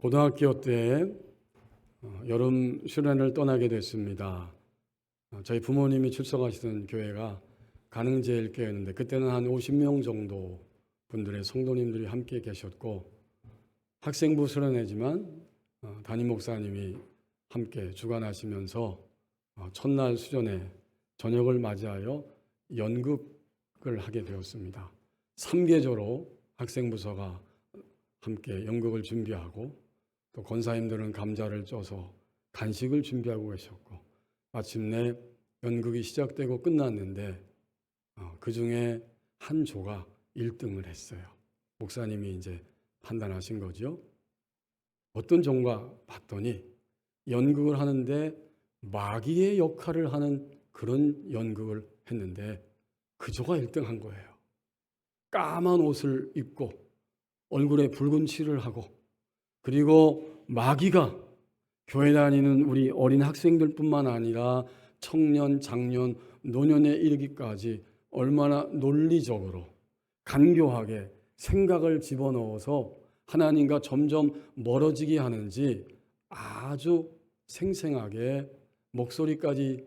고등학교 때 여름 수련을 떠나게 됐습니다. 저희 부모님이 출석하시던 교회가 가능제일교회였는데 그때는 한 50명 정도 분들의 성도님들이 함께 계셨고 학생부 수련회지만 담임 목사님이 함께 주관하시면서 첫날 수련회 저녁을 맞이하여 연극을 하게 되었습니다. 3계조로 학생부서가 함께 연극을 준비하고 또 권사님들은 감자를 쪄서 간식을 준비하고 계셨고 마침내 연극이 시작되고 끝났는데 그 중에 한 조가 1등을 했어요. 목사님이 이제 판단하신 거죠. 어떤 종가 봤더니 연극을 하는데 마귀의 역할을 하는 그런 연극을 했는데 그 조가 1등한 거예요. 까만 옷을 입고 얼굴에 붉은 칠을 하고 그리고 마귀가 교회 다니는 우리 어린 학생들뿐만 아니라 청년, 장년, 노년에 이르기까지 얼마나 논리적으로 간교하게 생각을 집어넣어서 하나님과 점점 멀어지게 하는지 아주 생생하게 목소리까지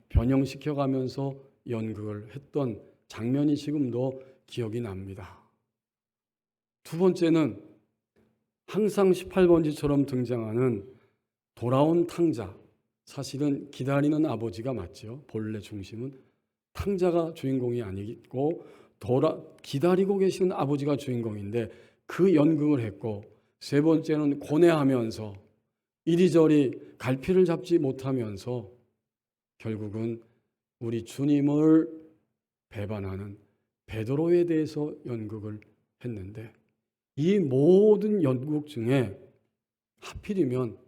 변형시켜가면서 연극을 했던 장면이 지금도 기억이 납니다. 두 번째는 항상 18번지처럼 등장하는 돌아온 탕자. 사실은 기다리는 아버지가 맞죠. 본래 중심은 탕자가 주인공이 아니고 기다리고 계시는 아버지가 주인공인데 그 연극을 했고 세 번째는 고뇌하면서 이리저리 갈피를 잡지 못하면서 결국은 우리 주님을 배반하는 베드로에 대해서 연극을 했는데 이 모든 연극 중에 하필이면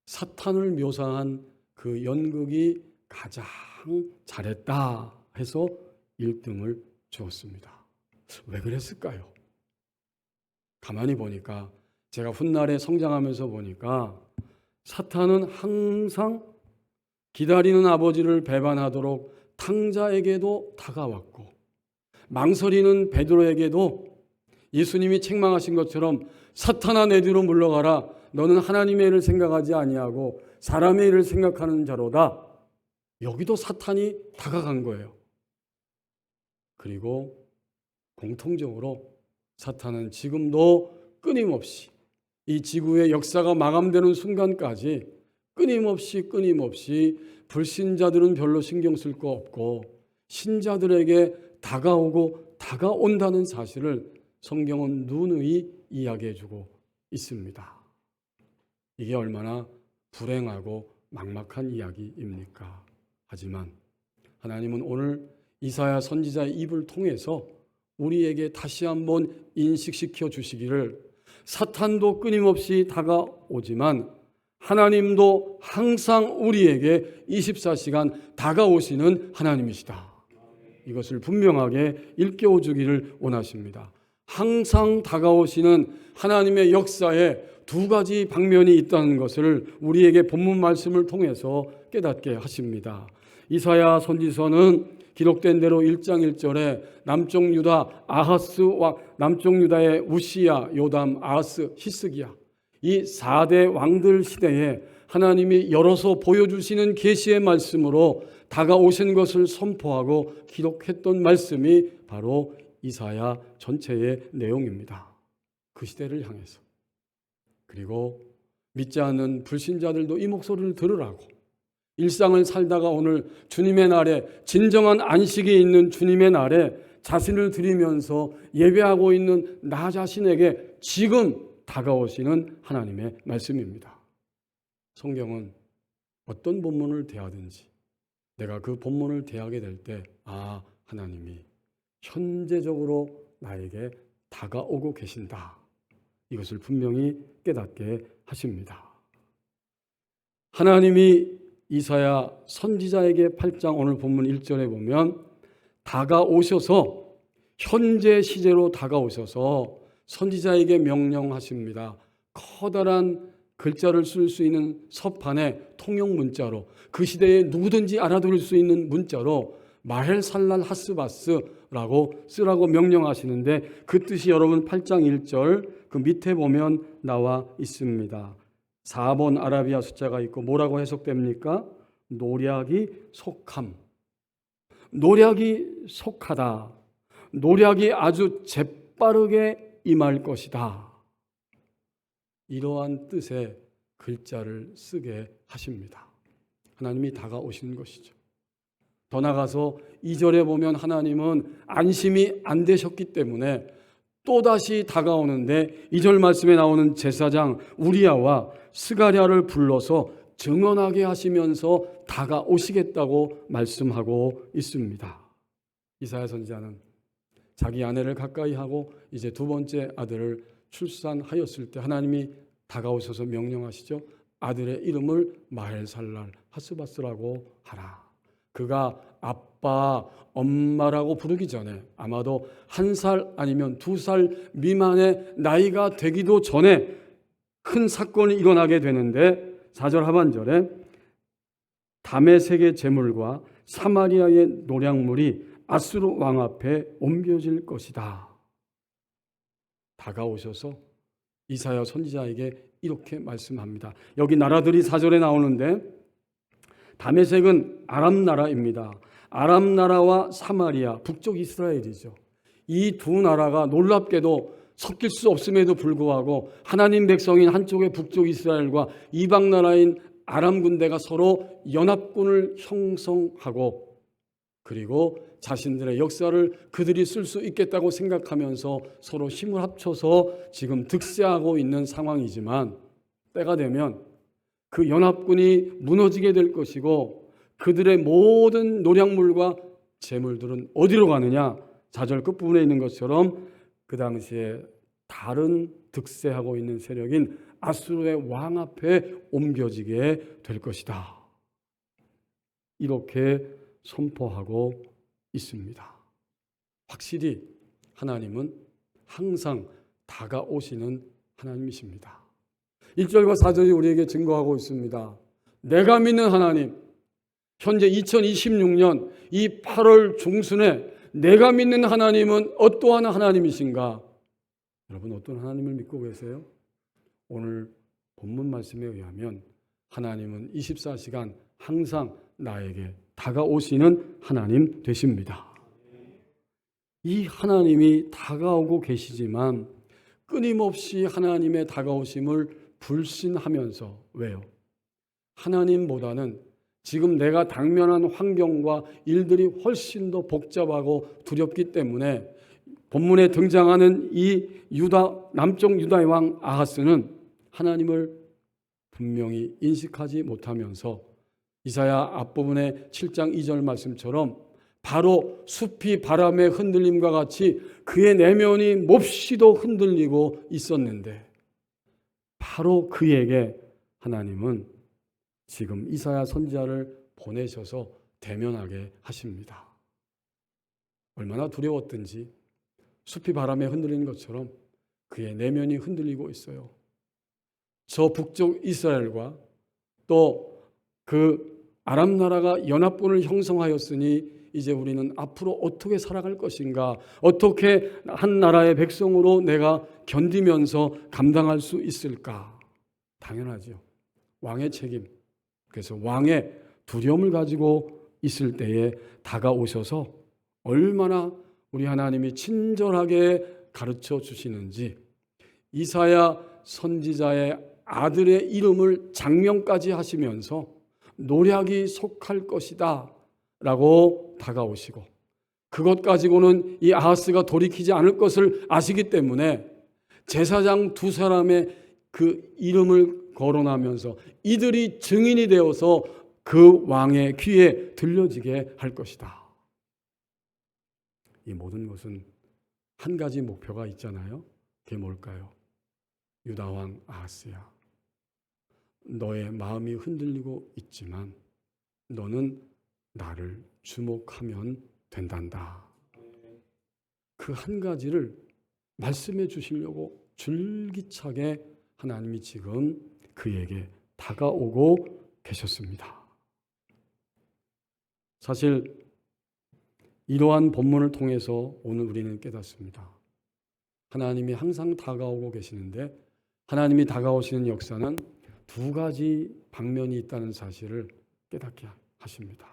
사탄을 묘사한 그 연극이 가장 잘했다 해서 1등을 주었습니다. 왜 그랬을까요? 가만히 보니까 제가 훗날에 성장하면서 보니까 사탄은 항상 기다리는 아버지를 배반하도록 탕자에게도 다가왔고 망설이는 베드로에게도 예수님이 책망하신 것처럼 사탄아 내 뒤로 물러가라. 너는 하나님의 일을 생각하지 아니하고 사람의 일을 생각하는 자로다. 여기도 사탄이 다가간 거예요. 그리고 공통적으로 사탄은 지금도 끊임없이 이 지구의 역사가 마감되는 순간까지 끊임없이 불신자들은 별로 신경 쓸 거 없고 신자들에게 다가온다는 사실을 성경은 누누이 이야기해주고 있습니다. 이게 얼마나 불행하고 막막한 이야기입니까? 하지만 하나님은 오늘 이사야 선지자의 입을 통해서 우리에게 다시 한번 인식시켜 주시기를 사탄도 끊임없이 다가오지만 하나님도 항상 우리에게 24시간 다가오시는 하나님이시다. 이것을 분명하게 일깨워 주기를 원하십니다. 항상 다가오시는 하나님의 역사에 두 가지 방면이 있다는 것을 우리에게 본문 말씀을 통해서 깨닫게 하십니다. 이사야 선지서는 기록된 대로 1장 1절에 남쪽 유다 아하스와 남쪽 유다의 우시야, 요담, 아하스, 히스기야 이 4대 왕들 시대에 하나님이 열어서 보여주시는 계시의 말씀으로 다가오신 것을 선포하고 기록했던 말씀이 바로 이사야 전체의 내용입니다. 그 시대를 향해서. 그리고 믿지 않는 불신자들도 이 목소리를 들으라고 일상을 살다가 오늘 주님의 날에 진정한 안식이 있는 주님의 날에 자신을 드리면서 예배하고 있는 나 자신에게 지금 다가오시는 하나님의 말씀입니다. 성경은 어떤 본문을 대하든지 내가 그 본문을 대하게 될 때 하나님이 현재적으로 나에게 다가오고 계신다. 이것을 분명히 깨닫게 하십니다. 하나님이 이사야 선지자에게 8장 오늘 본문 1절에 보면 다가오셔서 현재 시제로 다가오셔서 선지자에게 명령하십니다. 커다란 글자를 쓸 수 있는 서판에 통용 문자로 그 시대에 누구든지 알아들을 수 있는 문자로 마헬살랄 하스바스라고 쓰라고 명령하시는데 그 뜻이 여러분 8장 1절 그 밑에 보면 나와 있습니다. 4번 아라비아 숫자가 있고 뭐라고 해석됩니까? 노략이 속함. 노략이 속하다. 노략이 아주 재빠르게 임할 것이다. 이러한 뜻의 글자를 쓰게 하십니다. 하나님이 다가오시는 것이죠. 더 나아가서 2절에 보면 하나님은 안심이 안 되셨기 때문에 또다시 다가오는데 2절 말씀에 나오는 제사장 우리야와 스가랴를 불러서 증언하게 하시면서 다가오시겠다고 말씀하고 있습니다. 이사야 선지자는 자기 아내를 가까이 하고 이제 두 번째 아들을 출산하였을 때 하나님이 다가오셔서 명령하시죠. 아들의 이름을 마헬살랄 하스바스라고 하라. 그가 아빠, 엄마라고 부르기 전에 아마도 1살 아니면 2살 미만의 나이가 되기도 전에 큰 사건이 일어나게 되는데 4절 하반절에 다메섹의 제물과 사마리아의 노략물이 아수르 왕 앞에 옮겨질 것이다. 다가오셔서 이사야 선지자에게 이렇게 말씀합니다. 여기 나라들이 4절에 나오는데 다메섹은 아람 나라입니다. 아람 나라와 사마리아, 북쪽 이스라엘이죠. 이 두 나라가 놀랍게도 섞일 수 없음에도 불구하고 하나님 백성인 한쪽의 북쪽 이스라엘과 이방 나라인 아람 군대가 서로 연합군을 형성하고 그리고 자신들의 역사를 그들이 쓸 수 있겠다고 생각하면서 서로 힘을 합쳐서 지금 득세하고 있는 상황이지만 때가 되면 그 연합군이 무너지게 될 것이고 그들의 모든 노략물과 재물들은 어디로 가느냐? 4절 끝부분에 있는 것처럼 그 당시에 다른 득세하고 있는 세력인 아수르의 왕 앞에 옮겨지게 될 것이다. 이렇게 선포하고 있습니다. 확실히 하나님은 항상 다가오시는 하나님이십니다. 1절과 4절이 우리에게 증거하고 있습니다. 내가 믿는 하나님, 현재 2026년 이 8월 중순에 내가 믿는 하나님은 어떠한 하나님이신가? 여러분 어떤 하나님을 믿고 계세요? 오늘 본문 말씀에 의하면 하나님은 24시간 항상 나에게 다가오시는 하나님 되십니다. 이 하나님이 다가오고 계시지만 끊임없이 하나님의 다가오심을 불신하면서 왜요? 하나님보다는 지금 내가 당면한 환경과 일들이 훨씬 더 복잡하고 두렵기 때문에 본문에 등장하는 이 남쪽 유다의 왕 아하스는 하나님을 분명히 인식하지 못하면서 이사야 앞부분의 7장 2절 말씀처럼 바로 숲이 바람의 흔들림과 같이 그의 내면이 몹시도 흔들리고 있었는데 바로 그에게 하나님은 지금 이사야 선지자를 보내셔서 대면하게 하십니다. 얼마나 두려웠든지 숲이 바람에 흔들리는 것처럼 그의 내면이 흔들리고 있어요. 저 북쪽 이스라엘과 또 그 아람 나라가 연합군을 형성하였으니 이제 우리는 앞으로 어떻게 살아갈 것인가, 어떻게 한 나라의 백성으로 내가 견디면서 감당할 수 있을까? 당연하죠. 왕의 책임. 그래서 왕의 두려움을 가지고 있을 때에 다가오셔서 얼마나 우리 하나님이 친절하게 가르쳐 주시는지 이사야 선지자의 아들의 이름을 장명까지 하시면서 노략이 속할 것이다 라고 다가오시고 그것 가지고는 이 아하스가 돌이키지 않을 것을 아시기 때문에 제사장 두 사람의 그 이름을 거론하면서 이들이 증인이 되어서 그 왕의 귀에 들려지게 할 것이다. 이 모든 것은 한 가지 목표가 있잖아요. 그게 뭘까요? 유다왕 아하스야, 너의 마음이 흔들리고 있지만 너는 나를 주목하면 된단다. 그 한 가지를 말씀해 주시려고 줄기차게 하나님이 지금 그에게 다가오고 계셨습니다. 사실 이러한 본문을 통해서 오늘 우리는 깨닫습니다. 하나님이 항상 다가오고 계시는데 하나님이 다가오시는 역사는 두 가지 방면이 있다는 사실을 깨닫게 하십니다.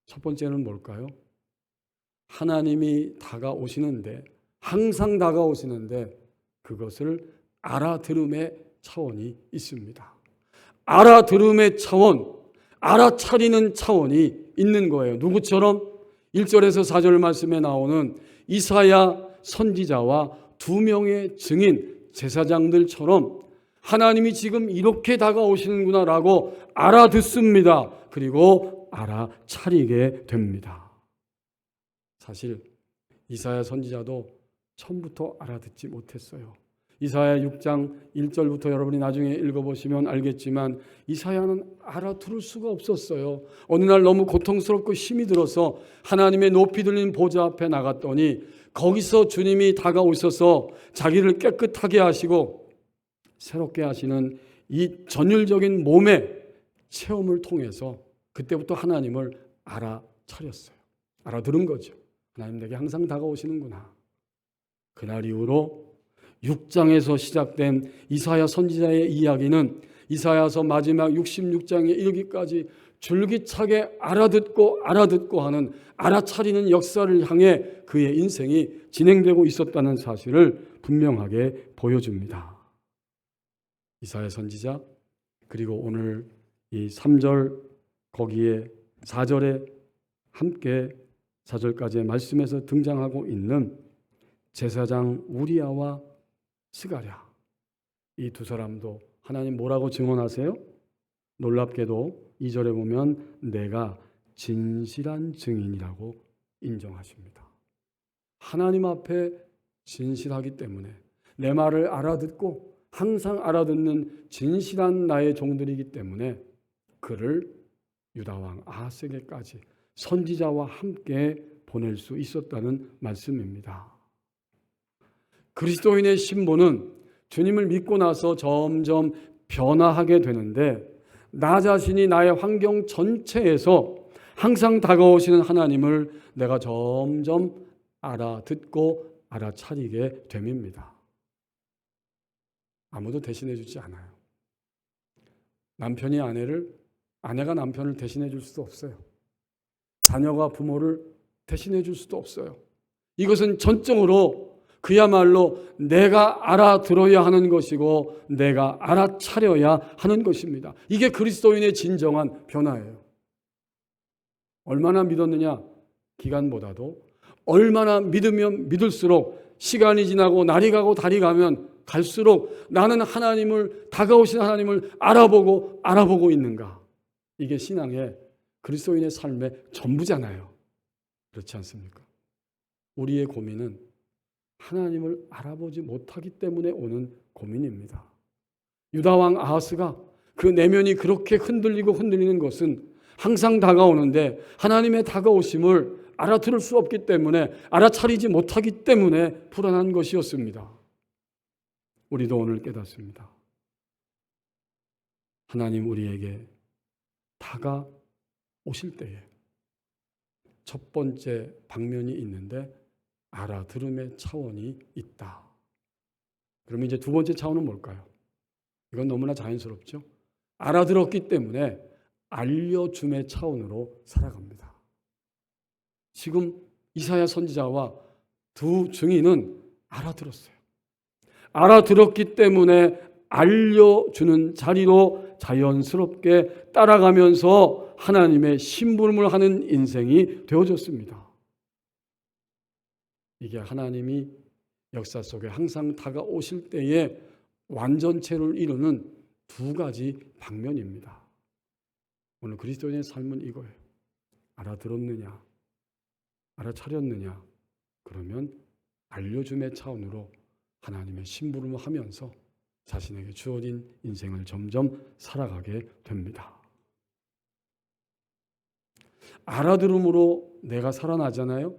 첫 번째는 뭘까요? 하나님이 다가오시는데 항상 다가오시는데 그것을 알아들음의 차원이 있습니다. 알아들음의 차원, 알아차리는 차원이 있는 거예요. 누구처럼? 1절에서 4절 말씀에 나오는 이사야 선지자와 두 명의 증인 제사장들처럼 하나님이 지금 이렇게 다가오시는구나라고 알아듣습니다. 그리고 알아차리게 됩니다. 사실 이사야 선지자도 처음부터 알아듣지 못했어요. 이사야 6장 1절부터 여러분이 나중에 읽어보시면 알겠지만 이사야는 알아들을 수가 없었어요. 어느 날 너무 고통스럽고 힘이 들어서 하나님의 높이 들린 보좌 앞에 나갔더니 거기서 주님이 다가오셔서 자기를 깨끗하게 하시고 새롭게 하시는 이 전율적인 몸의 체험을 통해서 그때부터 하나님을 알아차렸어요. 알아들은 거죠. 하나님 내게 항상 다가오시는구나. 그날 이후로 6장에서 시작된 이사야 선지자의 이야기는 이사야서 마지막 66장에 이르기까지 줄기차게 알아듣고 하는 알아차리는 역사를 향해 그의 인생이 진행되고 있었다는 사실을 분명하게 보여줍니다. 이사야 선지자 그리고 오늘 이 3절 거기에 4절에 함께 4절까지의 말씀에서 등장하고 있는 제사장 우리야와 스가랴 이 두 사람도 하나님 뭐라고 증언하세요? 놀랍게도 2절에 보면 내가 진실한 증인이라고 인정하십니다. 하나님 앞에 진실하기 때문에 내 말을 알아듣고 항상 알아듣는 진실한 나의 종들이기 때문에 그를 유다왕 아하스에게까지 선지자와 함께 보낼 수 있었다는 말씀입니다. 그리스도인의 신분은 주님을 믿고 나서 점점 변화하게 되는데 나 자신이 나의 환경 전체에서 항상 다가오시는 하나님을 내가 점점 알아듣고 알아차리게 됩니다. 아무도 대신해 주지 않아요. 남편이 아내가 남편을 대신해 줄 수도 없어요. 자녀가 부모를 대신해 줄 수도 없어요. 이것은 전적으로 그야말로 내가 알아들어야 하는 것이고 내가 알아차려야 하는 것입니다. 이게 그리스도인의 진정한 변화예요. 얼마나 믿었느냐? 기간보다도 얼마나 믿으면 믿을수록 시간이 지나고 날이 가고 달이 가면 갈수록 나는 하나님을 다가오신 하나님을 알아보고 있는가? 이게 신앙의 그리스도인의 삶의 전부잖아요. 그렇지 않습니까? 우리의 고민은 하나님을 알아보지 못하기 때문에 오는 고민입니다. 유다왕 아하스가 그 내면이 그렇게 흔들리는 것은 항상 다가오는데 하나님의 다가오심을 알아들을 수 없기 때문에 알아차리지 못하기 때문에 불안한 것이었습니다. 우리도 오늘 깨닫습니다. 하나님 우리에게 다가오실 때에 첫 번째 방면이 있는데 알아들음의 차원이 있다. 그러면 이제 두 번째 차원은 뭘까요? 이건 너무나 자연스럽죠. 알아들었기 때문에 알려줌의 차원으로 살아갑니다. 지금 이사야 선지자와 두 증인은 알아들었어요. 알아들었기 때문에 알려주는 자리로 자연스럽게 따라가면서 하나님의 심부름을 하는 인생이 되어졌습니다. 이게 하나님이 역사 속에 항상 다가오실 때에 완전체를 이루는 두 가지 방면입니다. 오늘 그리스도인의 삶은 이거예요. 알아들었느냐? 알아차렸느냐? 그러면 알려줌의 차원으로 하나님의 심부름을 하면서 자신에게 주어진 인생을 점점 살아가게 됩니다. 알아들음으로 내가 살아나잖아요.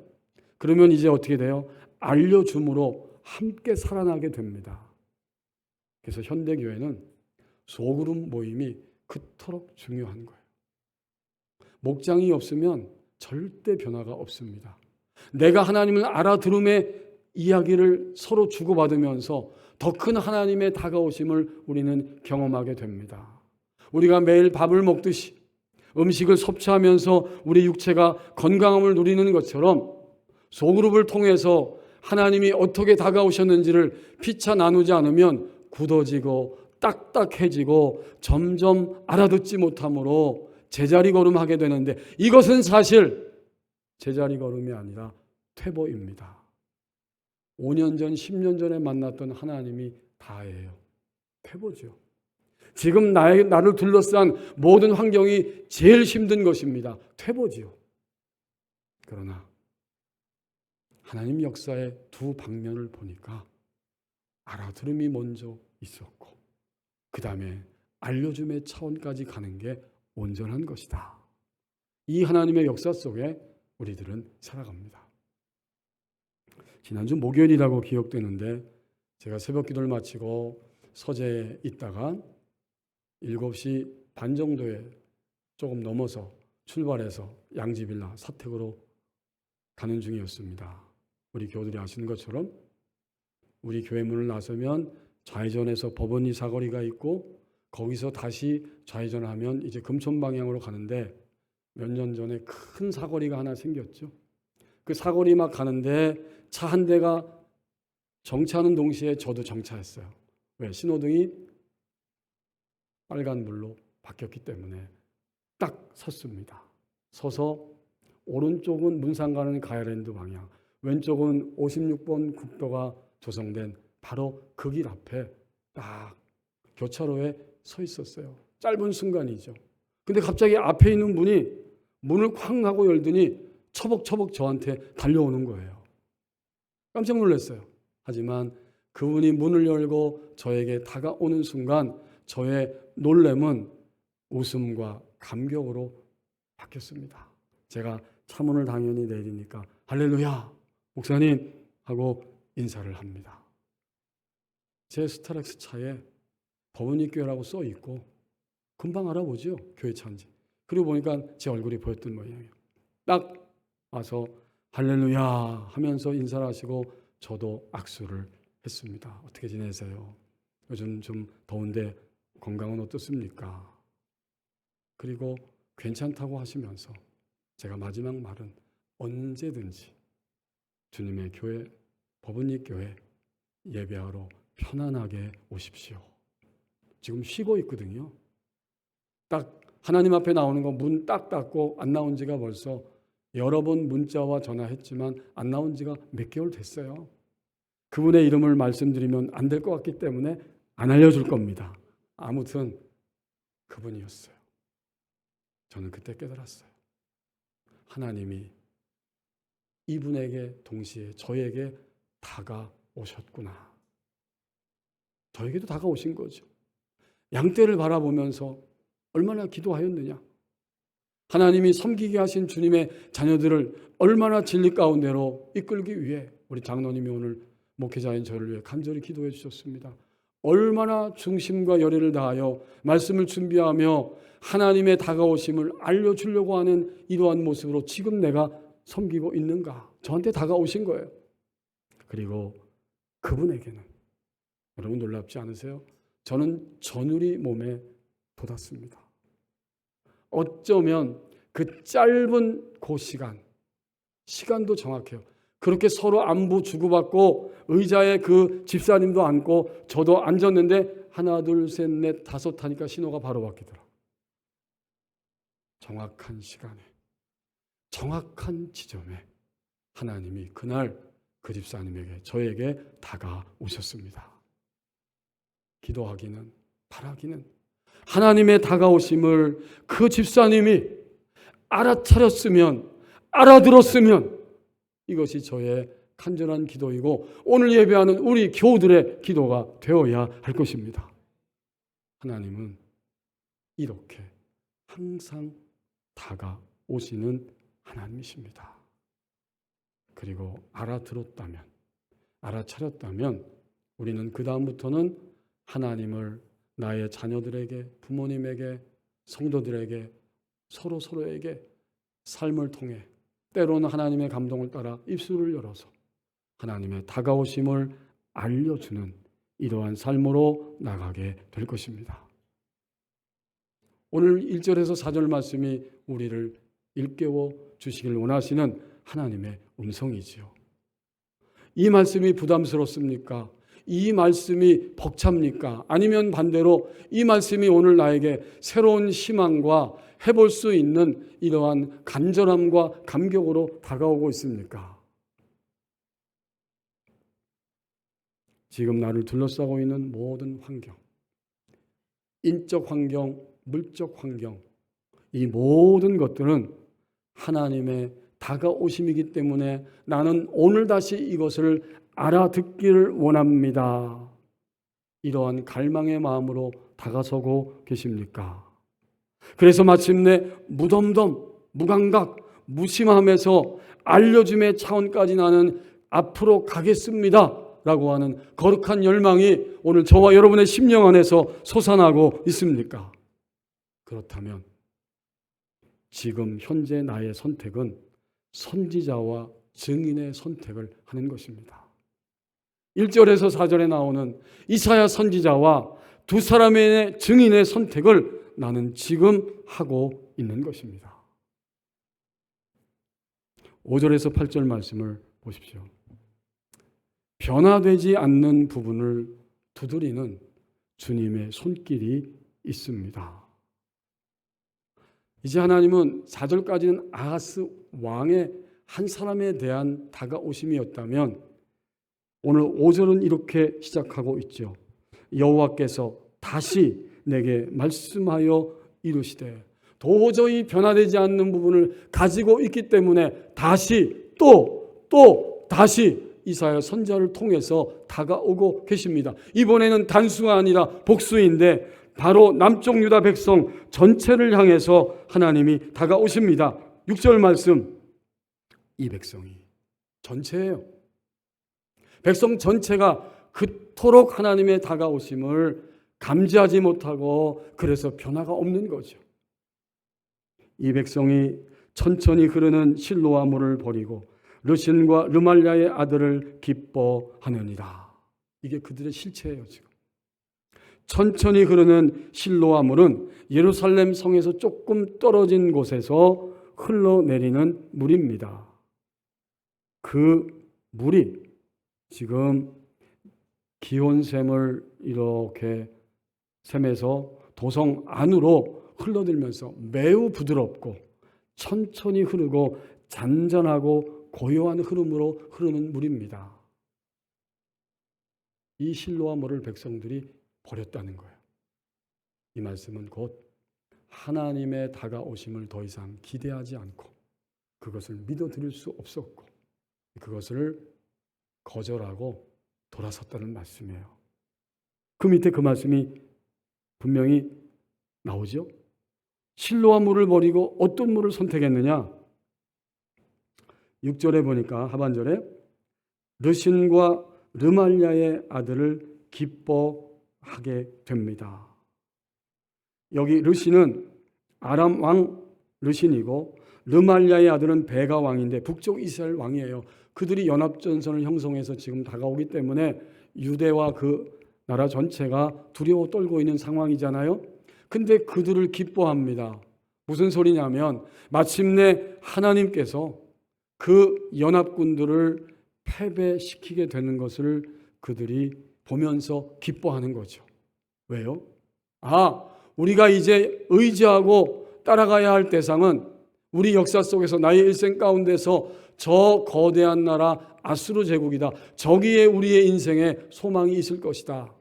그러면 이제 어떻게 돼요? 알려줌으로 함께 살아나게 됩니다. 그래서 현대교회는 소그룹 모임이 그토록 중요한 거예요. 목장이 없으면 절대 변화가 없습니다. 내가 하나님을 알아들음의 이야기를 서로 주고받으면서 더 큰 하나님의 다가오심을 우리는 경험하게 됩니다. 우리가 매일 밥을 먹듯이 음식을 섭취하면서 우리 육체가 건강함을 누리는 것처럼 소그룹을 통해서 하나님이 어떻게 다가오셨는지를 피차 나누지 않으면 굳어지고 딱딱해지고 점점 알아듣지 못함으로 제자리 걸음하게 되는데, 이것은 사실 제자리 걸음이 아니라 퇴보입니다. 5년 전, 10년 전에 만났던 하나님이 다예요. 퇴보죠. 지금 나를 둘러싼 모든 환경이 제일 힘든 것입니다. 퇴보지요. 그러나 하나님 역사의 두 방면을 보니까 알아들음이 먼저 있었고 그 다음에 알려줌의 차원까지 가는 게 온전한 것이다. 이 하나님의 역사 속에 우리들은 살아갑니다. 지난주 목요일이라고 기억되는데 제가 새벽 기도를 마치고 서재에 있다가 7시 반 정도에 조금 넘어서 출발해서 양지빌라 사택으로 가는 중이었습니다. 우리 교우들이 아시는 것처럼 우리 교회 문을 나서면 좌회전에서 법원리 사거리가 있고 거기서 다시 좌회전하면 이제 금천 방향으로 가는데 몇 년 전에 큰 사거리가 하나 생겼죠. 그 사거리 막 가는데 차 한 대가 정차하는 동시에 저도 정차했어요. 왜? 신호등이 빨간불로 바뀌었기 때문에 딱 섰습니다. 서서 오른쪽은 문산 가는 가야랜드 방향, 왼쪽은 56번 국도가 조성된 바로 그 길 앞에 딱 교차로에 서 있었어요. 짧은 순간이죠. 근데 갑자기 앞에 있는 분이 문을 쾅 하고 열더니 처벅처벅 저한테 달려오는 거예요. 깜짝 놀랐어요. 하지만 그분이 문을 열고 저에게 다가오는 순간 저의 놀램은 웃음과 감격으로 바뀌었습니다. 제가 차문을 당연히 내리니까 할렐루야 목사님 하고 인사를 합니다. 제 스타렉스 차에 법원리 교회라고 써 있고 금방 알아보죠. 교회 차인지. 그리고 보니까 제 얼굴이 보였던 모양이에요. 딱 와서 할렐루야 하면서 인사를 하시고 저도 악수를 했습니다. 어떻게 지내세요? 요즘 좀 더운데 건강은 어떻습니까? 그리고 괜찮다고 하시면서 제가 마지막 말은 언제든지 주님의 교회, 법은리 교회 예배하러 편안하게 오십시오. 지금 쉬고 있거든요. 딱 하나님 앞에 나오는 거 문 딱 닫고 안 나온 지가 벌써 여러 번 문자와 전화했지만 안 나온 지가 몇 개월 됐어요. 그분의 이름을 말씀드리면 안 될 것 같기 때문에 안 알려줄 겁니다. 아무튼 그분이었어요. 저는 그때 깨달았어요. 하나님이 이분에게 동시에 저에게 다가오셨구나. 저에게도 다가오신 거죠. 양떼를 바라보면서 얼마나 기도하였느냐. 하나님이 섬기게 하신 주님의 자녀들을 얼마나 진리 가운데로 이끌기 위해 우리 장로님이 오늘 목회자인 저를 위해 간절히 기도해 주셨습니다. 얼마나 중심과 열의를 다하여 말씀을 준비하며 하나님의 다가오심을 알려주려고 하는 이러한 모습으로 지금 내가 섬기고 있는가. 저한테 다가오신 거예요. 그리고 그분에게는 여러분 놀랍지 않으세요? 저는 전율이 몸에 돋았습니다. 어쩌면 그 짧은 그 시간도 정확해요. 그렇게 서로 안부 주고받고 의자에 그 집사님도 앉고 저도 앉았는데 하나 둘 셋 넷 다섯 하니까 신호가 바로 바뀌더라고요. 정확한 시간에 정확한 지점에 하나님이 그날 그 집사님에게 저에게 다가오셨습니다. 기도하기는 바라기는 하나님의 다가오심을 그 집사님이 알아차렸으면 알아들었으면 이것이 저의 간절한 기도이고 오늘 예배하는 우리 교우들의 기도가 되어야 할 것입니다. 하나님은 이렇게 항상 다가오시는 하나님이십니다. 그리고 알아들었다면 알아차렸다면 우리는 그 다음부터는 하나님을 나의 자녀들에게 부모님에게 성도들에게 서로에게 삶을 통해 때로는 하나님의 감동을 따라 입술을 열어서 하나님의 다가오심을 알려주는 이러한 삶으로 나가게 될 것입니다. 오늘 1절에서 4절 말씀이 우리를 일깨워 주시길 원하시는 하나님의 음성이지요. 이 말씀이 부담스럽습니까? 이 말씀이 벅찹니까? 아니면 반대로 이 말씀이 오늘 나에게 새로운 희망과 해볼 수 있는 이러한 간절함과 감격으로 다가오고 있습니까? 지금 나를 둘러싸고 있는 모든 환경, 인적 환경, 물적 환경, 이 모든 것들은 하나님의 다가오심이기 때문에 나는 오늘 다시 이것을 알아듣기를 원합니다. 이러한 갈망의 마음으로 다가서고 계십니까? 그래서 마침내 무덤덤, 무감각, 무심함에서 알려줌의 차원까지 나는 앞으로 가겠습니다. 라고 하는 거룩한 열망이 오늘 저와 여러분의 심령 안에서 솟아나고 있습니까? 그렇다면 지금 현재 나의 선택은 선지자와 증인의 선택을 하는 것입니다. 1절에서 4절에 나오는 이사야 선지자와 두 사람의 증인의 선택을 나는 지금 하고 있는 것입니다. 5절에서 8절 말씀을 보십시오. 변화되지 않는 부분을 두드리는 주님의 손길이 있습니다. 이제 하나님은 4절까지는 아하스 왕의 한 사람에 대한 다가오심이었다면 오늘 5절은 이렇게 시작하고 있죠. 여호와께서 다시 내게 말씀하여 이르시되, 도저히 변화되지 않는 부분을 가지고 있기 때문에 다시 또 다시 이사야 선지자를 통해서 다가오고 계십니다. 이번에는 단수가 아니라 복수인데 바로 남쪽 유다 백성 전체를 향해서 하나님이 다가오십니다. 6절 말씀, 이 백성이 전체예요. 백성 전체가 그토록 하나님의 다가오심을 감지하지 못하고 그래서 변화가 없는 거죠. 이 백성이 천천히 흐르는 실로아 물을 버리고 르신과 르말랴의 아들을 기뻐하느니라. 이게 그들의 실체예요. 지금 천천히 흐르는 실로아 물은 예루살렘 성에서 조금 떨어진 곳에서 흘러내리는 물입니다. 그 물이 지금 기온샘을 이렇게 샘에서 도성 안으로 흘러들면서 매우 부드럽고 천천히 흐르고 잔잔하고 고요한 흐름으로 흐르는 물입니다. 이 실로아 물을 백성들이 버렸다는 거예요. 이 말씀은 곧 하나님의 다가오심을 더 이상 기대하지 않고 그것을 믿어드릴 수 없었고 그것을 거절하고 돌아섰다는 말씀이에요. 그 밑에 그 말씀이 분명히 나오죠. 실로아 물을 버리고 어떤 물을 선택했느냐? 6절에 보니까 하반절에 르신과 르말랴의 아들을 기뻐하게 됩니다. 여기 르신은 아람 왕 르신이고 르말랴의 아들은 베가 왕인데 북쪽 이스라엘 왕이에요. 그들이 연합전선을 형성해서 지금 다가오기 때문에 유대와 그 나라 전체가 두려워 떨고 있는 상황이잖아요. 근데 그들을 기뻐합니다. 무슨 소리냐면 마침내 하나님께서 그 연합군들을 패배시키게 되는 것을 그들이 보면서 기뻐하는 거죠. 왜요? 우리가 이제 의지하고 따라가야 할 대상은 우리 역사 속에서 나의 일생 가운데서 저 거대한 나라 아수르 제국이다. 저기에 우리의 인생에 소망이 있을 것이다.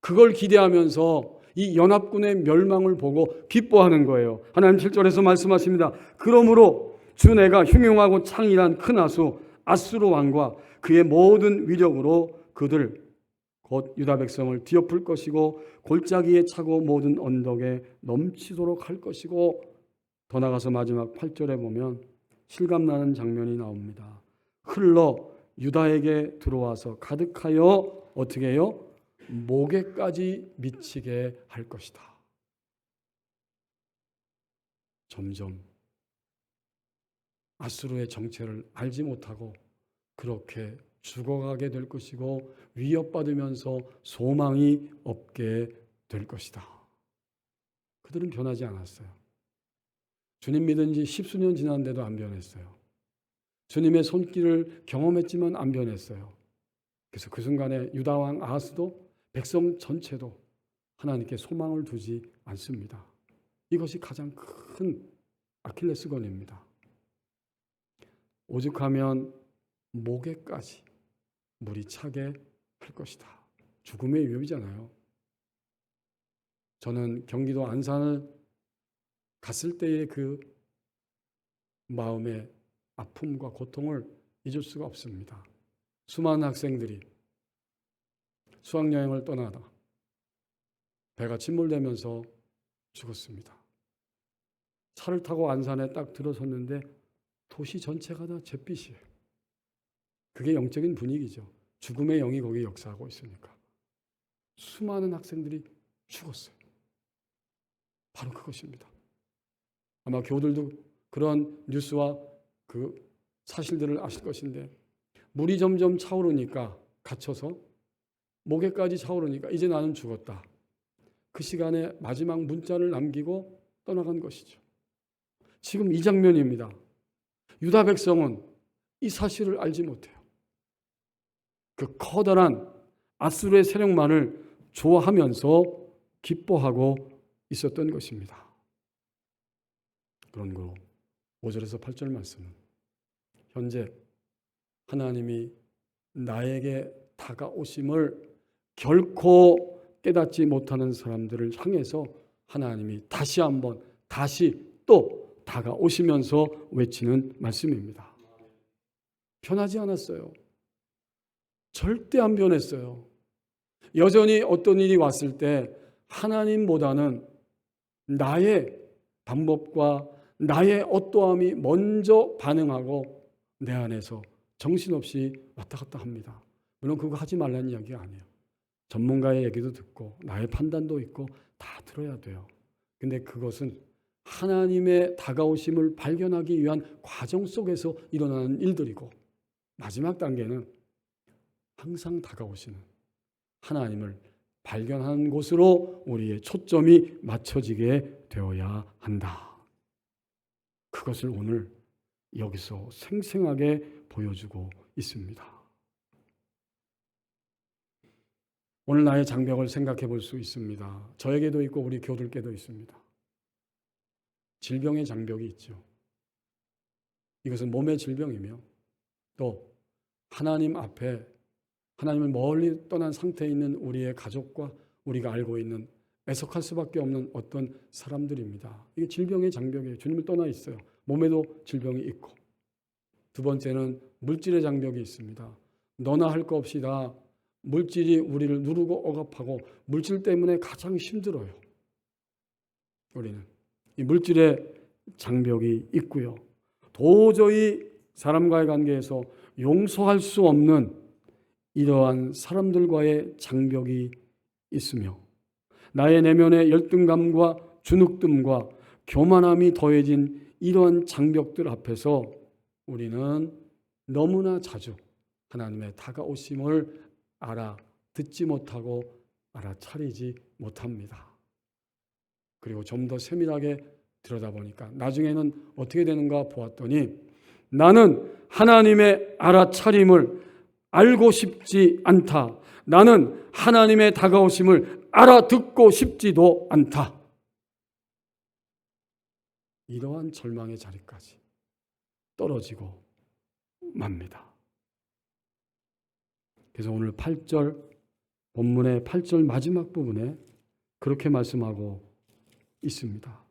그걸 기대하면서 이 연합군의 멸망을 보고 기뻐하는 거예요. 하나님 7절에서 말씀하십니다. 그러므로 주 내가 흉용하고 창일한 큰 아수르 왕과 그의 모든 위력으로 그들 곧 유다 백성을 뒤엎을 것이고 골짜기에 차고 모든 언덕에 넘치도록 할 것이고, 더 나가서 마지막 8절에 보면 실감나는 장면이 나옵니다. 흘러 유다에게 들어와서 가득하여 어떻게 해요? 목에까지 미치게 할 것이다. 점점 아수르의 정체를 알지 못하고 그렇게 죽어가게 될 것이고 위협받으면서 소망이 없게 될 것이다. 그들은 변하지 않았어요. 주님 믿은 지 10수년 지났는데도 안 변했어요. 주님의 손길을 경험했지만 안 변했어요. 그래서 그 순간에 유다왕 아하스도 백성 전체도 하나님께 소망을 두지 않습니다. 이것이 가장 큰 아킬레스건입니다. 오죽하면 목에까지 물이 차게 할 것이다. 죽음의 위협이잖아요. 저는 경기도 안산을 갔을 때의 그 마음의 아픔과 고통을 잊을 수가 없습니다. 수많은 학생들이 수학여행을 떠나다 배가 침몰되면서 죽었습니다. 차를 타고 안산에 딱 들어섰는데 도시 전체가 다 잿빛이에요. 그게 영적인 분위기죠. 죽음의 영이 거기 역사하고 있으니까. 수많은 학생들이 죽었어요. 바로 그것입니다. 아마 교우들도 그런 뉴스와 그 사실들을 아실 것인데 물이 점점 차오르니까 갇혀서 목에까지 차오르니까 이제 나는 죽었다. 그 시간에 마지막 문자를 남기고 떠나간 것이죠. 지금 이 장면입니다. 유다 백성은 이 사실을 알지 못해요. 그 커다란 아수르의 세력만을 좋아하면서 기뻐하고 있었던 것입니다. 그런 5절에서 8절 말씀은 현재 하나님이 나에게 다가오심을 결코 깨닫지 못하는 사람들을 향해서 하나님이 다시 한번 또 다가오시면서 외치는 말씀입니다. 변하지 않았어요. 절대 안 변했어요. 여전히 어떤 일이 왔을 때 하나님보다는 나의 방법과 나의 어떠함이 먼저 반응하고 내 안에서 정신없이 왔다 갔다 합니다. 물론 그거 하지 말라는 이야기가 아니에요. 전문가의 얘기도 듣고 나의 판단도 있고 다 들어야 돼요. 근데 그것은 하나님의 다가오심을 발견하기 위한 과정 속에서 일어나는 일들이고 마지막 단계는 항상 다가오시는 하나님을 발견하는 곳으로 우리의 초점이 맞춰지게 되어야 한다. 그것을 오늘 여기서 생생하게 보여주고 있습니다. 오늘 나의 장벽을 생각해 볼 수 있습니다. 저에게도 있고 우리 교우들께도 있습니다. 질병의 장벽이 있죠. 이것은 몸의 질병이며 또 하나님 앞에 하나님을 멀리 떠난 상태에 있는 우리의 가족과 우리가 알고 있는 애석할 수밖에 없는 어떤 사람들입니다. 이게 질병의 장벽이에요. 주님을 떠나 있어요. 몸에도 질병이 있고. 두 번째는 물질의 장벽이 있습니다. 너나 할 거 없이 다 물질이 우리를 누르고 억압하고 물질 때문에 가장 힘들어요. 우리는 이 물질의 장벽이 있고요. 도저히 사람과의 관계에서 용서할 수 없는 이러한 사람들과의 장벽이 있으며 나의 내면의 열등감과 주눅듦과 교만함이 더해진 이러한 장벽들 앞에서 우리는 너무나 자주 하나님의 다가오심을 알아듣지 못하고 알아차리지 못합니다. 그리고 좀 더 세밀하게 들여다보니까 나중에는 어떻게 되는가 보았더니 나는 하나님의 알아차림을 알고 싶지 않다. 나는 하나님의 다가오심을 알아듣고 싶지도 않다. 이러한 절망의 자리까지 떨어지고 맙니다. 그래서 오늘 8절 본문의 8절 마지막 부분에 그렇게 말씀하고 있습니다.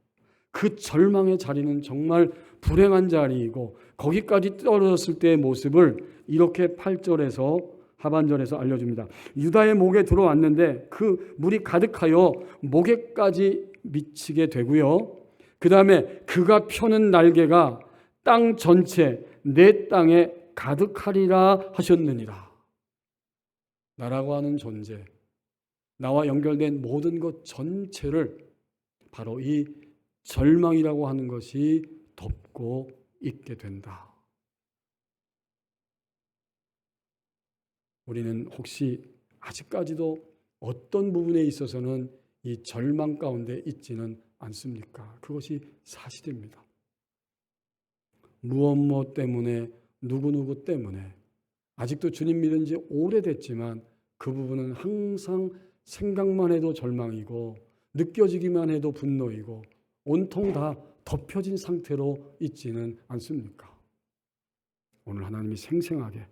그 절망의 자리는 정말 불행한 자리이고 거기까지 떨어졌을 때의 모습을 이렇게 8절에서 하반절에서 알려줍니다. 유다의 목에 들어왔는데 그 물이 가득하여 목에까지 미치게 되고요. 그 다음에 그가 펴는 날개가 땅 전체 내 땅에 가득하리라 하셨느니라. 나라고 하는 존재, 나와 연결된 모든 것 전체를 바로 이 절망이라고 하는 것이 덮고 있게 된다. 우리는 혹시 아직까지도 어떤 부분에 있어서는 이 절망 가운데 있지는 않습니까? 그것이 사실입니다. 무엇 때문에, 누구누구 때문에 아직도 주님 믿은 지 오래됐지만 그 부분은 항상 생각만 해도 절망이고 느껴지기만 해도 분노이고 온통 다 덮여진 상태로 있지는 않습니까? 오늘 하나님이 생생하게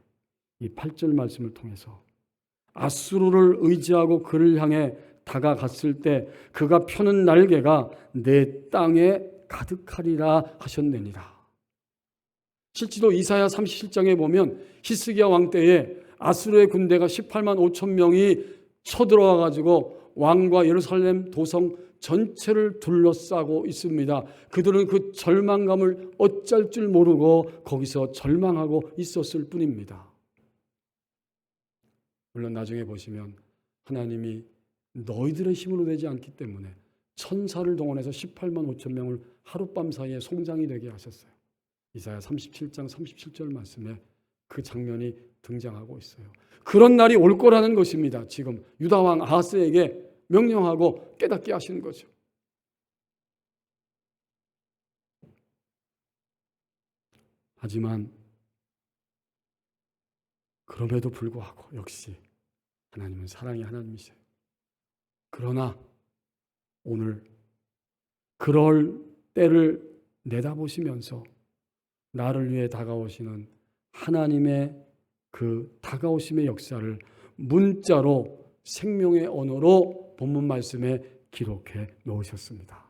이 8절 말씀을 통해서 아수르를 의지하고 그를 향해 다가갔을 때 그가 펴는 날개가 내 땅에 가득하리라 하셨느니라. 실제로 이사야 37장에 보면 히스기야 왕 때에 아수르의 군대가 18만 5천 명이 쳐들어와 가지고 왕과 예루살렘 도성 전체를 둘러싸고 있습니다. 그들은 그 절망감을 어쩔 줄 모르고 거기서 절망하고 있었을 뿐입니다. 물론 나중에 보시면 하나님이 너희들의 힘으로 되지 않기 때문에 천사를 동원해서 18만 5천 명을 하룻밤 사이에 송장이 되게 하셨어요. 이사야 37장 37절 말씀에 그 장면이 등장하고 있어요. 그런 날이 올 거라는 것입니다. 지금 유다 왕 아하스에게 명령하고 깨닫게 하시는 거죠. 하지만 그럼에도 불구하고 역시 하나님은 사랑의 하나님이세요. 그러나 오늘 그럴 때를 내다보시면서 나를 위해 다가오시는 하나님의 그 다가오심의 역사를 문자로 생명의 언어로 본문 말씀에 기록해 놓으셨습니다.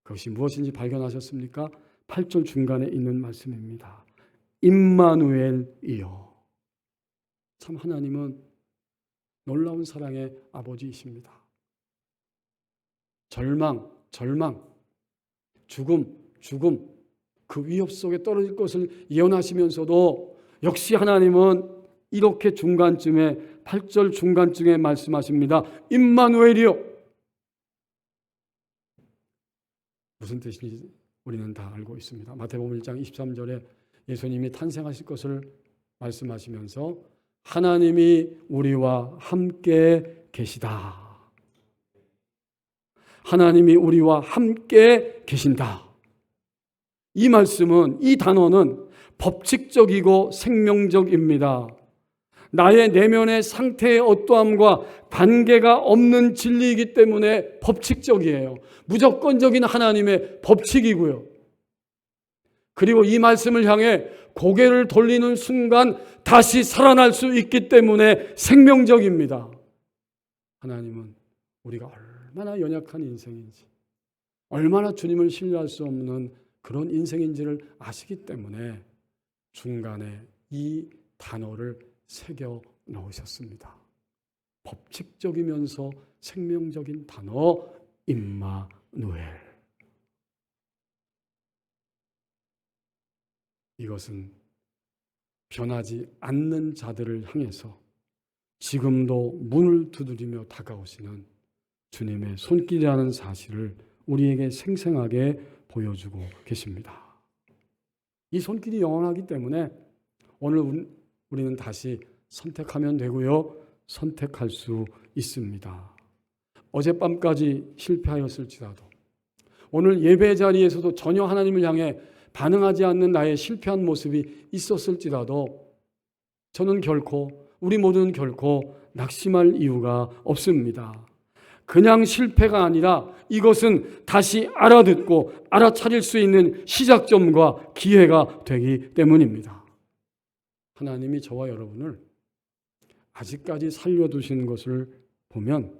그것이 무엇인지 발견하셨습니까? 8절 중간에 있는 말씀입니다. 임마누엘이여. 참 하나님은 놀라운 사랑의 아버지이십니다. 절망, 죽음 그 위협 속에 떨어질 것을 예언하시면서도 역시 하나님은 이렇게 중간쯤에 8절 중간쯤에 말씀하십니다. 임마누엘이요. 무슨 뜻인지 우리는 다 알고 있습니다. 마태복음 1장 23절에 예수님이 탄생하실 것을 말씀하시면서 하나님이 우리와 함께 계시다. 하나님이 우리와 함께 계신다. 이 말씀은, 이 단어는 법칙적이고 생명적입니다. 나의 내면의 상태의 어떠함과 관계가 없는 진리이기 때문에 법칙적이에요. 무조건적인 하나님의 법칙이고요. 그리고 이 말씀을 향해 고개를 돌리는 순간 다시 살아날 수 있기 때문에 생명적입니다. 하나님은 우리가 얼마나 연약한 인생인지, 얼마나 주님을 신뢰할 수 없는 그런 인생인지를 아시기 때문에 중간에 이 단어를 새겨 넣으셨습니다. 법칙적이면서 생명적인 단어 임마누엘. 이것은 변하지 않는 자들을 향해서 지금도 문을 두드리며 다가오시는 주님의 손길이라는 사실을 우리에게 생생하게 보여주고 계십니다. 이 손길이 영원하기 때문에 오늘 우리는 다시 선택하면 되고요. 선택할 수 있습니다. 어젯밤까지 실패하였을지라도 오늘 예배 자리에서도 전혀 하나님을 향해 반응하지 않는 나의 실패한 모습이 있었을지라도 저는 결코, 우리 모두는 결코 낙심할 이유가 없습니다. 그냥 실패가 아니라 이것은 다시 알아듣고 알아차릴 수 있는 시작점과 기회가 되기 때문입니다. 하나님이 저와 여러분을 아직까지 살려두신 것을 보면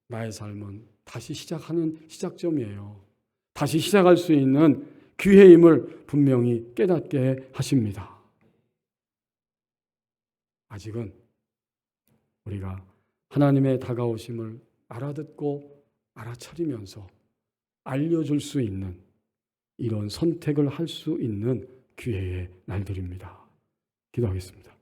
나의 삶은 다시 시작하는 시작점이에요. 다시 시작할 수 있는 기회임을 분명히 깨닫게 하십니다. 아직은 우리가 하나님의 다가오심을 알아듣고 알아차리면서 알려줄 수 있는 이런 선택을 할 수 있는 기회의 날들입니다. 기도하겠습니다.